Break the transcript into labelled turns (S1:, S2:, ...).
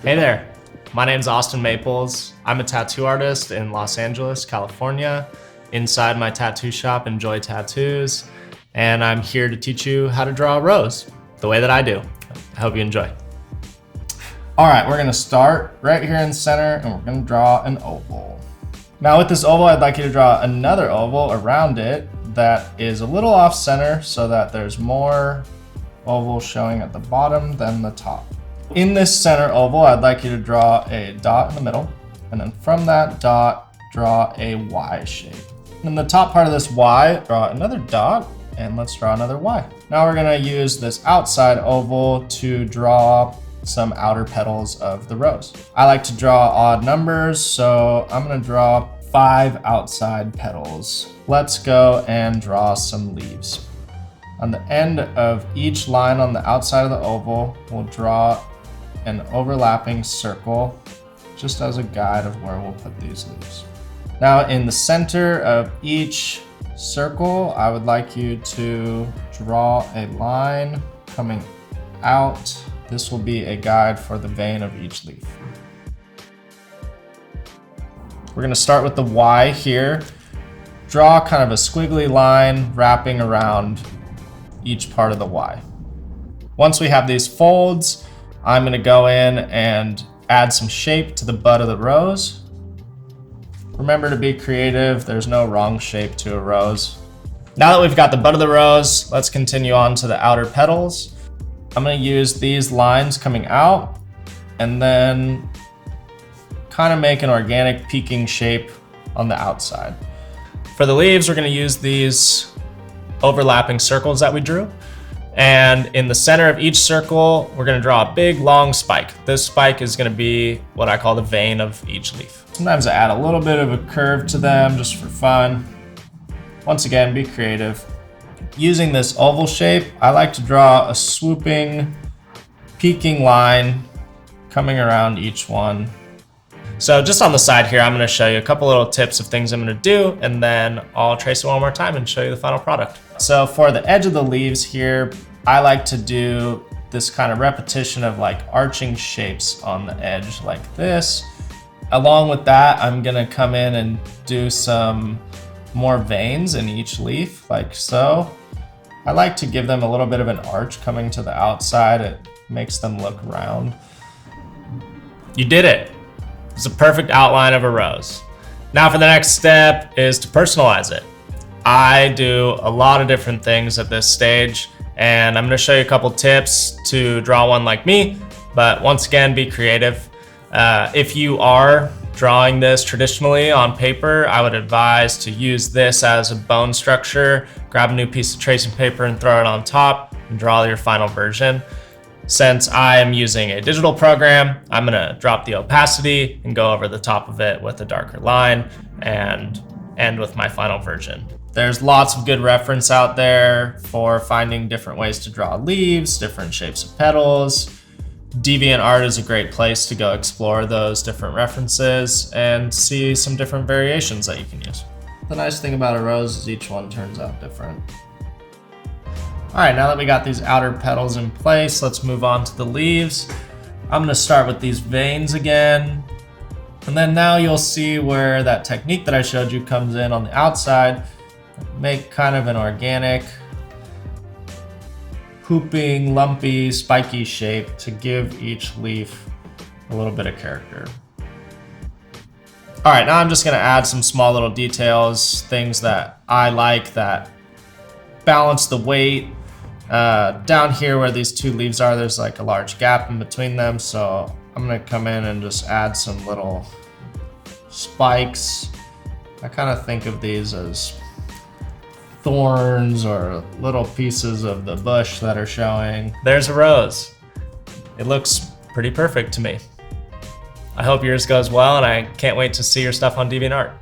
S1: Hey there, my name's Austin Maples. I'm a tattoo artist in Los Angeles, California. Inside my tattoo shop, Enjoy Tattoos, and I'm here to teach you how to draw a rose the way that I do. I hope you enjoy. All right, we're gonna start right here in the center and we're gonna draw an oval. Now with this oval, I'd like you to draw another oval around it that is a little off center so that there's more oval showing at the bottom than the top. In this center oval, I'd like you to draw a dot in the middle, and then from that dot, draw a Y shape. In the top part of this Y, draw another dot, and let's draw another Y. Now we're gonna use this outside oval to draw some outer petals of the rose. I like to draw odd numbers, so I'm gonna draw 5 outside petals. Let's go and draw some leaves. On the end of each line on the outside of the oval, we'll draw an overlapping circle just as a guide of where we'll put these leaves. Now in the center of each circle, I would like you to draw a line coming out. This will be a guide for the vein of each leaf. We're gonna start with the Y here. Draw kind of a squiggly line wrapping around each part of the Y. Once we have these folds, I'm gonna go in and add some shape to the bud of the rose. Remember to be creative, there's no wrong shape to a rose. Now that we've got the bud of the rose, let's continue on to the outer petals. I'm gonna use these lines coming out and then kind of make an organic peaking shape on the outside. For the leaves, we're gonna use these overlapping circles that we drew. And in the center of each circle, we're gonna draw a big long spike. This spike is gonna be what I call the vein of each leaf. Sometimes I add a little bit of a curve to them just for fun. Once again, be creative. Using this oval shape, I like to draw a swooping, peaking line coming around each one. So just on the side here, I'm gonna show you a couple little tips of things I'm gonna do, and then I'll trace it one more time and show you the final product. So for the edge of the leaves here, I like to do this kind of repetition of like arching shapes on the edge like this. Along with that, I'm gonna come in and do some more veins in each leaf, like so. I like to give them a little bit of an arch coming to the outside. It makes them look round. You did it. It's a perfect outline of a rose. Now for the next step is to personalize it. I do a lot of different things at this stage, and I'm gonna show you a couple tips to draw one like me, but once again, be creative. If you are drawing this traditionally on paper, I would advise to use this as a bone structure. Grab a new piece of tracing paper and throw it on top and draw your final version. Since I am using a digital program, I'm gonna drop the opacity and go over the top of it with a darker line and end with my final version. There's lots of good reference out there for finding different ways to draw leaves, different shapes of petals. DeviantArt is a great place to go explore those different references and see some different variations that you can use. The nice thing about a rose is each one turns out different. All right, now that we got these outer petals in place, let's move on to the leaves. I'm gonna start with these veins again. And then now you'll see where that technique that I showed you comes in on the outside. Make kind of an organic, hooping, lumpy, spiky shape to give each leaf a little bit of character. All right, now I'm just gonna add some small little details, things that I like that balance the weight. Down here where these two leaves are, there's like a large gap in between them, so I'm gonna come in and just add some little spikes. I kind of think of these as thorns or little pieces of the bush that are showing. There's a rose. It looks pretty perfect to me. I hope yours goes well, and I can't wait to see your stuff on DeviantArt.